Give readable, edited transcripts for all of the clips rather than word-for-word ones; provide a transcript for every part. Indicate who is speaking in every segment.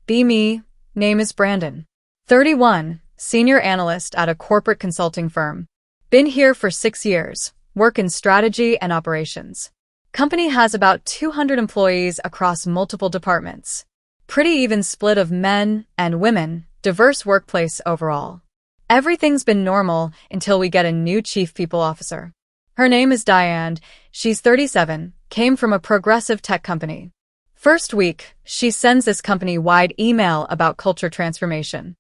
Speaker 1: Be me. Name is Brandon. 31, senior analyst at a corporate consulting firm. Been here for 6 years, work in strategy and operations. Company has about 200 employees across multiple departments. Pretty even split of men and women, diverse workplace overall. Everything's been normal until we get a new chief people officer. Her name is Diane, she's 37, came from a progressive tech company. First week, she sends this company-wide email about culture transformation.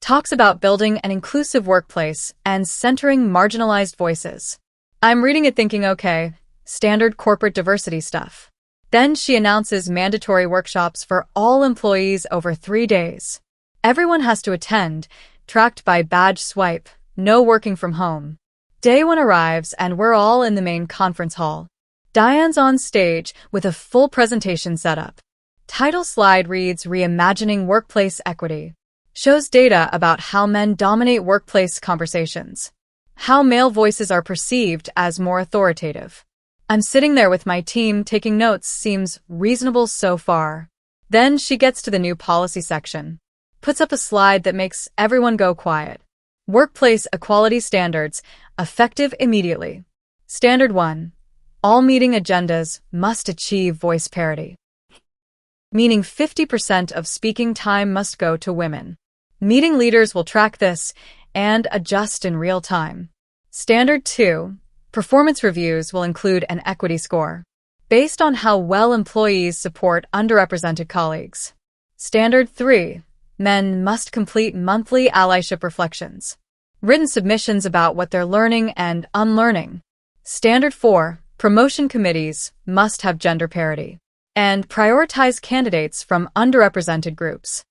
Speaker 1: Talks about building an inclusive workplace and centering marginalized voices. I'm reading it thinking, okay, standard corporate diversity stuff. Then she announces mandatory workshops for all employees over 3 days. Everyone has to attend, tracked by badge swipe, no working from home. Day 1 arrives and we're all in the main conference hall. Diane's on stage with a full presentation setup. Title slide reads Reimagining Workplace Equity. Shows data about how men dominate workplace conversations. How male voices are perceived as more authoritative. I'm sitting there with my team taking notes, seems reasonable so far. Then she gets to the new policy section. Puts up a slide that makes everyone go quiet. Workplace equality standards, effective immediately. Standard 1. All meeting agendas must achieve voice parity. Meaning 50% of speaking time must go to women. Meeting leaders will track this and adjust in real time. Standard 2. Performance reviews will include an equity score based on how well employees support underrepresented colleagues. Standard 3. Men must complete monthly allyship reflections. Written submissions about what they're learning and unlearning. Standard 4. Promotion committees must have gender parity and prioritize candidates from underrepresented groups.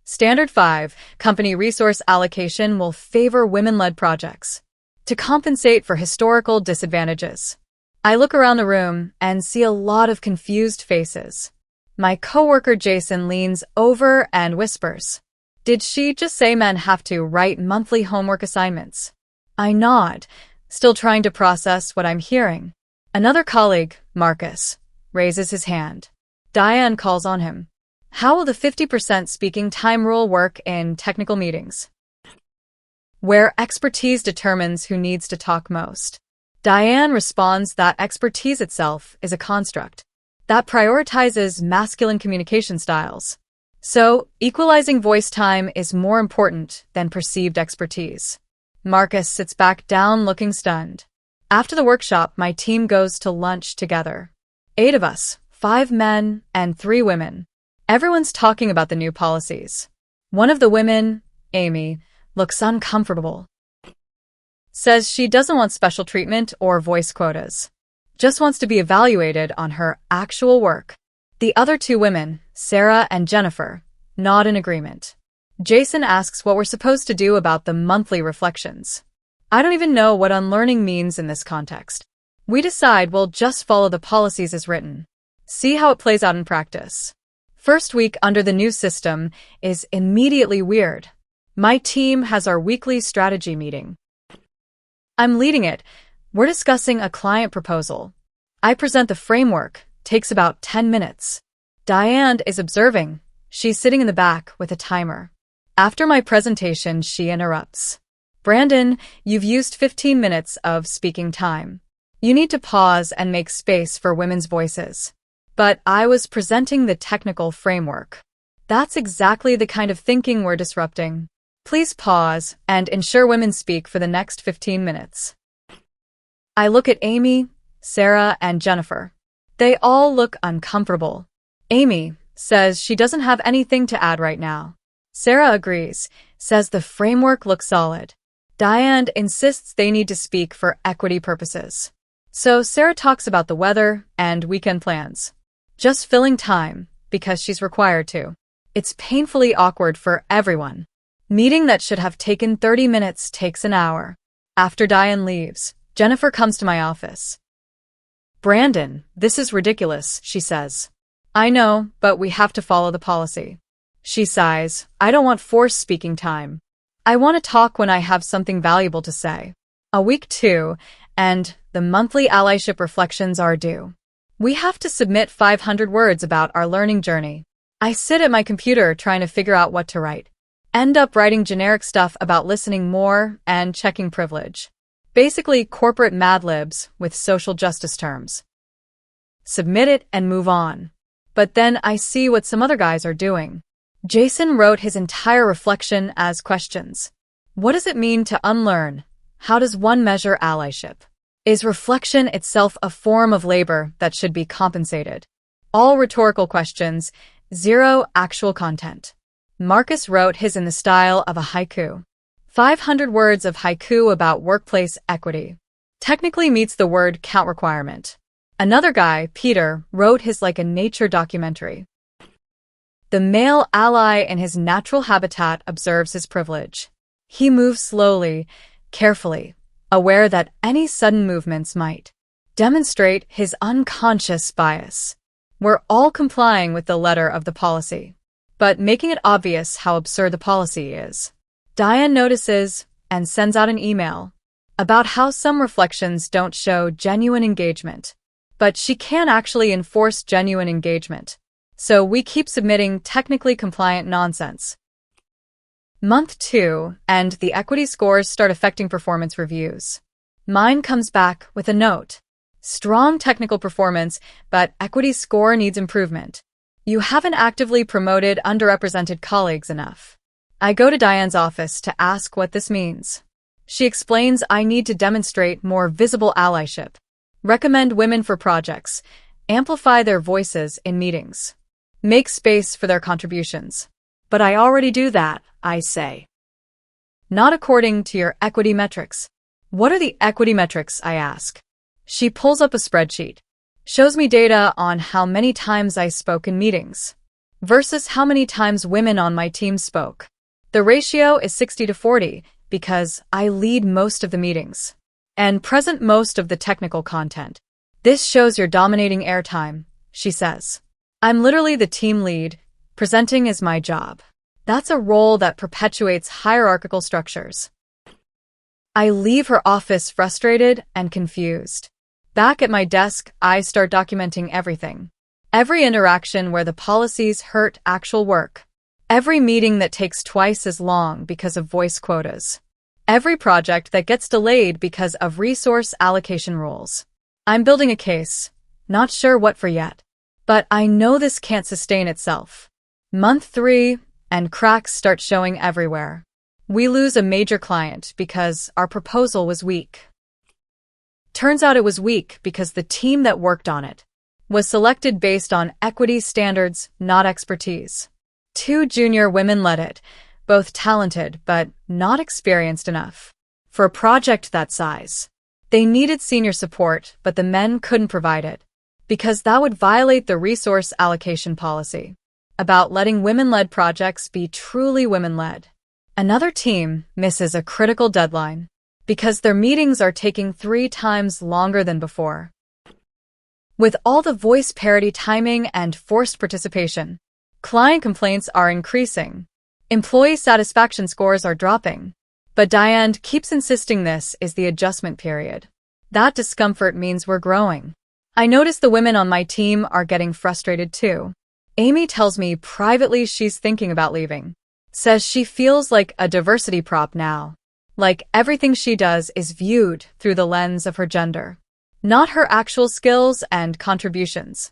Speaker 1: Standard 5. Company resource allocation will favor women-led projects to compensate for historical disadvantages. I look around the room and see a lot of confused faces. My coworker Jason leans over and whispers, "Did she just say men have to write monthly homework assignments?" I nod, still trying to process what I'm hearing. Another colleague, Marcus, raises his hand. Diane calls on him. How will the 50% speaking time rule work in technical meetings, where expertise determines who needs to talk most? Diane responds that expertise itself is a construct that prioritizes masculine communication styles. So, equalizing voice time is more important than perceived expertise. Marcus sits back down looking stunned. After the workshop, my team goes to lunch together. 8 of us, 5 men and 3 women. Everyone's talking about the new policies. One of the women, Amy, looks uncomfortable. Says she doesn't want special treatment or voice quotas. Just wants to be evaluated on her actual work. The other 2 women, Sarah and Jennifer, nod in agreement. Jason asks what we're supposed to do about the monthly reflections. I don't even know what unlearning means in this context. We decide we'll just follow the policies as written. See how it plays out in practice. First week under the new system is immediately weird. My team has our weekly strategy meeting. I'm leading it. We're discussing a client proposal. I present the framework, takes about 10 minutes. Diane is observing. She's sitting in the back with a timer. After my presentation, she interrupts. Brandon, you've used 15 minutes of speaking time. You need to pause and make space for women's voices. But I was presenting the technical framework. That's exactly the kind of thinking we're disrupting. Please pause and ensure women speak for the next 15 minutes. I look at Amy, Sarah, and Jennifer. They all look uncomfortable. Amy says she doesn't have anything to add right now. Sarah agrees, says the framework looks solid. Diane insists they need to speak for equity purposes. So Sarah talks about the weather and weekend plans. Just filling time, because she's required to. It's painfully awkward for everyone. Meeting that should have taken 30 minutes takes an hour. After Diane leaves, Jennifer comes to my office. Brandon, this is ridiculous, she says. I know, but we have to follow the policy. She sighs. I don't want forced speaking time. I want to talk when I have something valuable to say. A week 2, and the monthly allyship reflections are due. We have to submit 500 words about our learning journey. I sit at my computer trying to figure out what to write. End up writing generic stuff about listening more and checking privilege. Basically corporate Mad Libs with social justice terms. Submit it and move on. But then I see what some other guys are doing. Jason wrote his entire reflection as questions. What does it mean to unlearn? How does one measure allyship? Is reflection itself a form of labor that should be compensated? All rhetorical questions, zero actual content. Marcus wrote his in the style of a haiku. 500 words of haiku about workplace equity. Technically meets the word count requirement. Another guy, Peter, wrote his like a nature documentary. The male ally in his natural habitat observes his privilege. He moves slowly, carefully, aware that any sudden movements might demonstrate his unconscious bias. We're all complying with the letter of the policy, but making it obvious how absurd the policy is. Diane notices and sends out an email about how some reflections don't show genuine engagement, but she can actually enforce genuine engagement. So we keep submitting technically compliant nonsense. Month 2, and the equity scores start affecting performance reviews. Mine comes back with a note. Strong technical performance, but equity score needs improvement. You haven't actively promoted underrepresented colleagues enough. I go to Diane's office to ask what this means. She explains I need to demonstrate more visible allyship, recommend women for projects, amplify their voices in meetings, make space for their contributions. But I already do that, I say. Not according to your equity metrics. What are the equity metrics, I ask. She pulls up a spreadsheet, shows me data on how many times I spoke in meetings versus how many times women on my team spoke. The ratio is 60-40 because I lead most of the meetings and present most of the technical content. This shows you're dominating airtime, she says. I'm literally the team lead. Presenting is my job. That's a role that perpetuates hierarchical structures. I leave her office frustrated and confused. Back at my desk, I start documenting everything. Every interaction where the policies hurt actual work. Every meeting that takes twice as long because of voice quotas. Every project that gets delayed because of resource allocation rules. I'm building a case, not sure what for yet. But I know this can't sustain itself. Month 3, and cracks start showing everywhere. We lose a major client because our proposal was weak. Turns out it was weak because the team that worked on it was selected based on equity standards, not expertise. 2 junior women led it, both talented but not experienced enough for a project that size. They needed senior support, but the men couldn't provide it because that would violate the resource allocation policy about letting women-led projects be truly women-led. Another team misses a critical deadline because their meetings are taking 3 times longer than before. With all the voice parity timing and forced participation, client complaints are increasing. Employee satisfaction scores are dropping. But Diane keeps insisting this is the adjustment period. That discomfort means we're growing. I notice the women on my team are getting frustrated too. Amy tells me privately she's thinking about leaving. Says she feels like a diversity prop now. Like everything she does is viewed through the lens of her gender, not her actual skills and contributions.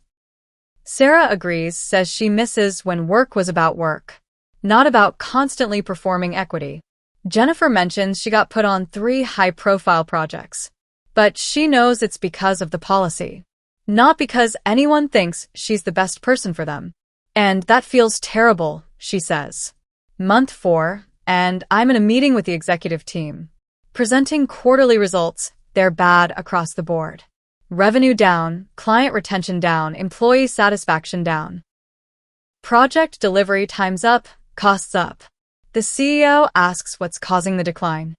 Speaker 1: Sarah agrees, says she misses when work was about work, not about constantly performing equity. Jennifer mentions she got put on 3 high-profile projects, but she knows it's because of the policy, not because anyone thinks she's the best person for them. And that feels terrible, she says. Month 4, and I'm in a meeting with the executive team. Presenting quarterly results, they're bad across the board. Revenue down, client retention down, employee satisfaction down. Project delivery times up, costs up. The CEO asks what's causing the decline.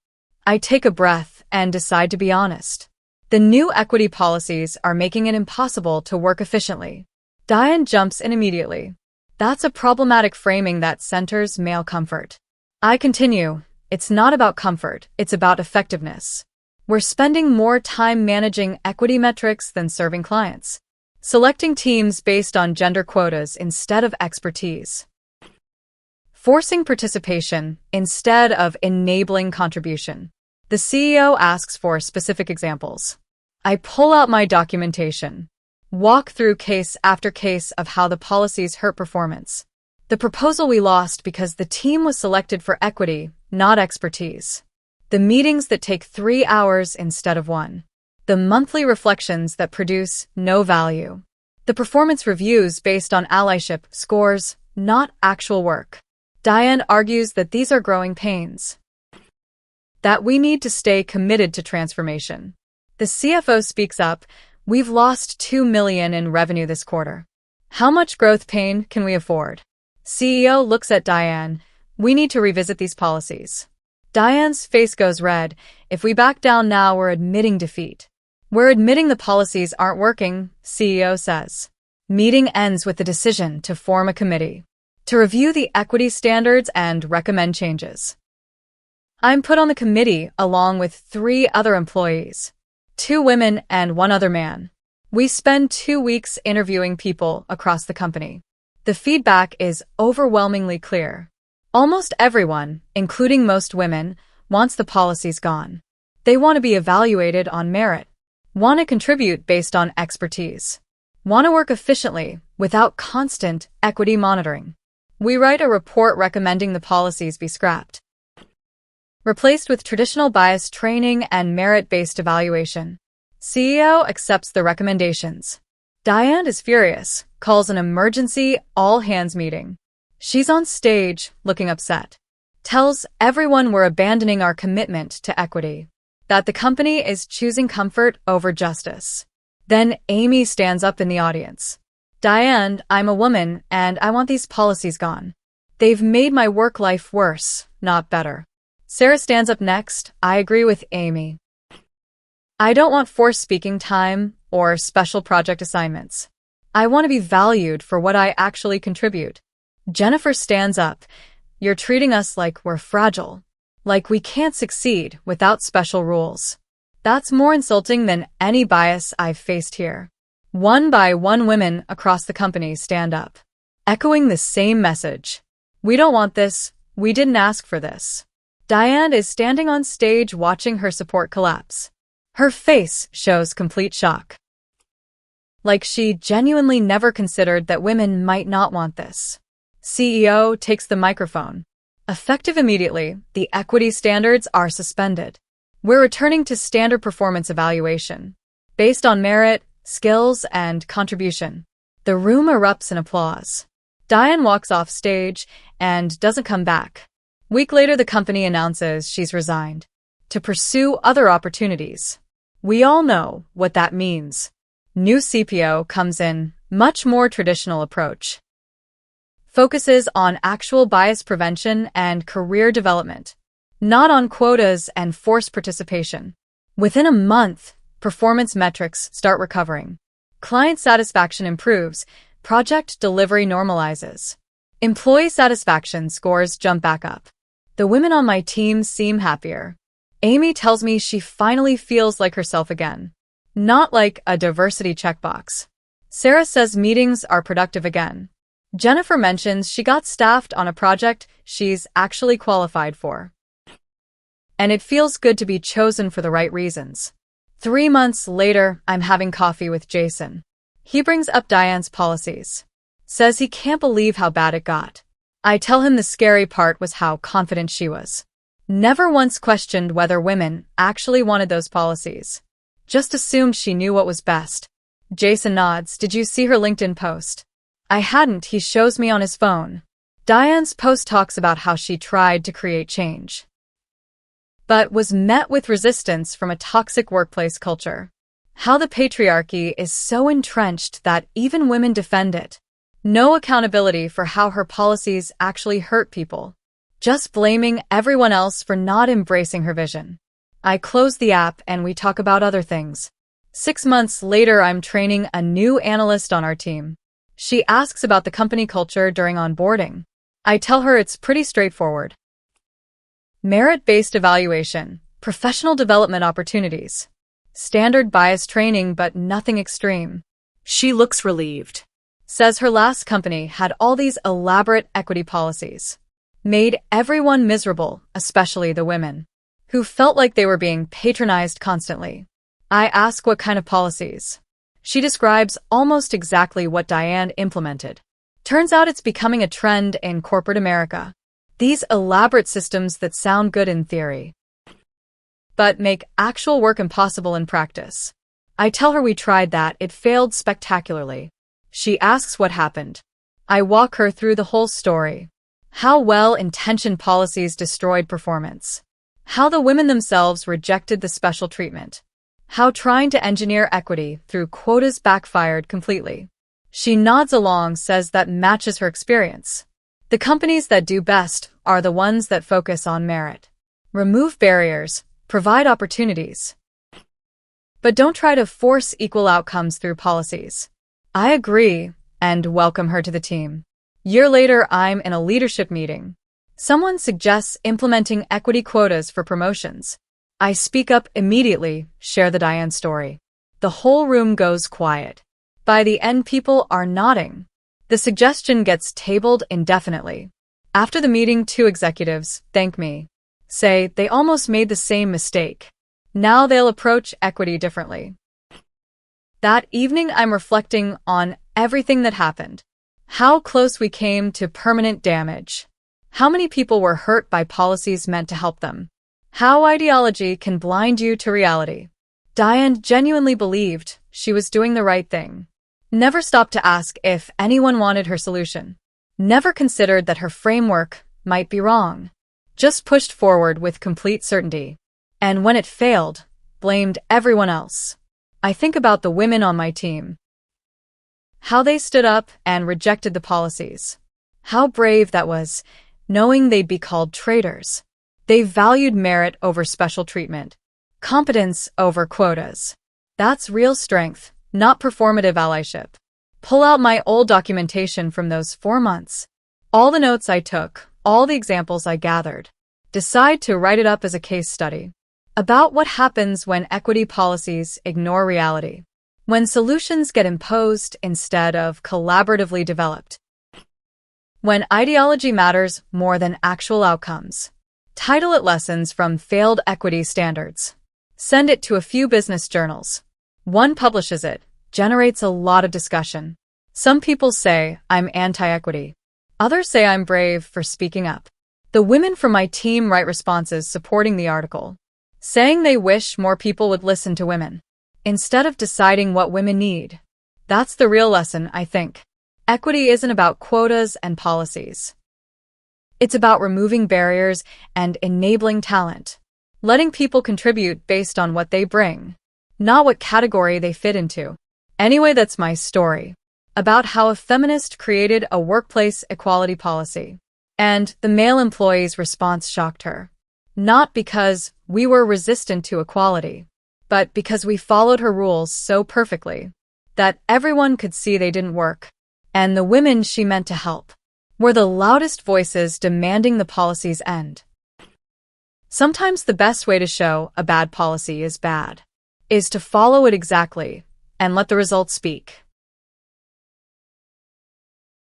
Speaker 1: I take a breath and decide to be honest. The new equity policies are making it impossible to work efficiently. Diane jumps in immediately. That's a problematic framing that centers male comfort. I continue. It's not about comfort, it's about effectiveness. We're spending more time managing equity metrics than serving clients. selecting teams based on gender quotas instead of expertise, forcing participation instead of enabling contribution. The CEO asks for specific examples. I pull out my documentation, walk through case after case of how the policies hurt performance. The proposal we lost because the team was selected for equity, not expertise. The meetings that take 3 hours instead of 1. The monthly reflections that produce no value. The performance reviews based on allyship scores, not actual work. Diane argues that these are growing pains, that we need to stay committed to transformation. The CFO speaks up, we've lost $2 million in revenue this quarter. How much growth pain can we afford? CEO looks at Diane, we need to revisit these policies. Diane's face goes red, if we back down now we're admitting defeat. We're admitting the policies aren't working, CEO says. Meeting ends with the decision to form a committee to review the equity standards and recommend changes. I'm put on the committee along with 3 other employees, 2 women and 1 other man. We spend 2 weeks interviewing people across the company. The feedback is overwhelmingly clear. Almost everyone, including most women, wants the policies gone. They want to be evaluated on merit, want to contribute based on expertise, want to work efficiently without constant equity monitoring. We write a report recommending the policies be scrapped, replaced with traditional bias training and merit-based evaluation. CEO accepts the recommendations. Diane is furious, calls an emergency all-hands meeting. She's on stage, looking upset. Tells everyone we're abandoning our commitment to equity, that the company is choosing comfort over justice. Then Amy stands up in the audience. Diane, I'm a woman, and I want these policies gone. They've made my work life worse, not better. Sarah stands up next. I agree with Amy. I don't want forced speaking time or special project assignments. I want to be valued for what I actually contribute. Jennifer stands up. You're treating us like we're fragile, like we can't succeed without special rules. That's more insulting than any bias I've faced here. 1 by 1 women across the company stand up, echoing the same message. We don't want this. We didn't ask for this. Diane is standing on stage watching her support collapse. Her face shows complete shock, like she genuinely never considered that women might not want this. CEO takes the microphone. Effective immediately, the equity standards are suspended. We're returning to standard performance evaluation, based on merit, skills, and contribution. The room erupts in applause. Diane walks off stage and doesn't come back. Week later, the company announces she's resigned to pursue other opportunities. We all know what that means. New CPO comes in, much more traditional approach. Focuses on actual bias prevention and career development, not on quotas and forced participation. Within a month, performance metrics start recovering. Client satisfaction improves, project delivery normalizes. Employee satisfaction scores jump back up. The women on my team seem happier. Amy tells me she finally feels like herself again, not like a diversity checkbox. Sarah says meetings are productive again. Jennifer mentions she got staffed on a project she's actually qualified for. And it feels good to be chosen for the right reasons. 3 months later, I'm having coffee with Jason. He brings up Diane's policies. Says he can't believe how bad it got. I tell him the scary part was how confident she was. Never once questioned whether women actually wanted those policies. Just assumed she knew what was best. Jason nods. Did you see her LinkedIn post? I hadn't. He shows me on his phone. Diane's post talks about how she tried to create change, but was met with resistance from a toxic workplace culture. How the patriarchy is so entrenched that even women defend it. No accountability for how her policies actually hurt people. Just blaming everyone else for not embracing her vision. I close the app and we talk about other things. 6 months later, I'm training a new analyst on our team. She asks about the company culture during onboarding. I tell her it's pretty straightforward. Merit-based evaluation, professional development opportunities, standard bias training but nothing extreme. She looks relieved. Says her last company had all these elaborate equity policies. Made everyone miserable, especially the women, who felt like they were being patronized constantly. I ask what kind of policies. She describes almost exactly what Diane implemented. Turns out it's becoming a trend in corporate America. These elaborate systems that sound good in theory, but make actual work impossible in practice. I tell her we tried that, it failed spectacularly. She asks what happened. I walk her through the whole story. How well-intentioned policies destroyed performance. How the women themselves rejected the special treatment. How trying to engineer equity through quotas backfired completely. She nods along, says that matches her experience. The companies that do best are the ones that focus on merit. Remove barriers, provide opportunities, but don't try to force equal outcomes through policies. I agree and welcome her to the team. Year later, I'm in a leadership meeting. Someone suggests implementing equity quotas for promotions. I speak up immediately, share the Diane story. The whole room goes quiet. By the end, people are nodding. The suggestion gets tabled indefinitely. After the meeting, 2 executives thank me. Say they almost made the same mistake. Now they'll approach equity differently. That evening, I'm reflecting on everything that happened. How close we came to permanent damage. How many people were hurt by policies meant to help them. How ideology can blind you to reality. Diane genuinely believed she was doing the right thing. Never stopped to ask if anyone wanted her solution. Never considered that her framework might be wrong. Just pushed forward with complete certainty. And when it failed, blamed everyone else. I think about the women on my team. How they stood up and rejected the policies. How brave that was, knowing they'd be called traitors. They valued merit over special treatment. Competence over quotas. That's real strength, not performative allyship. Pull out my old documentation from those 4 months. All the notes I took, all the examples I gathered. Decide to write it up as a case study. About what happens when equity policies ignore reality. When solutions get imposed instead of collaboratively developed. When ideology matters more than actual outcomes. Title it Lessons from Failed Equity Standards. Send it to a few business journals. One publishes it, generates a lot of discussion. Some people say I'm anti-equity. Others say I'm brave for speaking up. The women from my team write responses supporting the article, saying they wish more people would listen to women, instead of deciding what women need. That's the real lesson, I think. Equity isn't about quotas and policies. It's about removing barriers and enabling talent. Letting people contribute based on what they bring, not what category they fit into. Anyway, that's my story. About how a feminist created a workplace equality policy. And the male employee's response shocked her. Not because we were resistant to equality, but because we followed her rules so perfectly that everyone could see they didn't work. And the women she meant to help were the loudest voices demanding the policy's end. Sometimes the best way to show a bad policy is bad is to follow it exactly and let the results speak.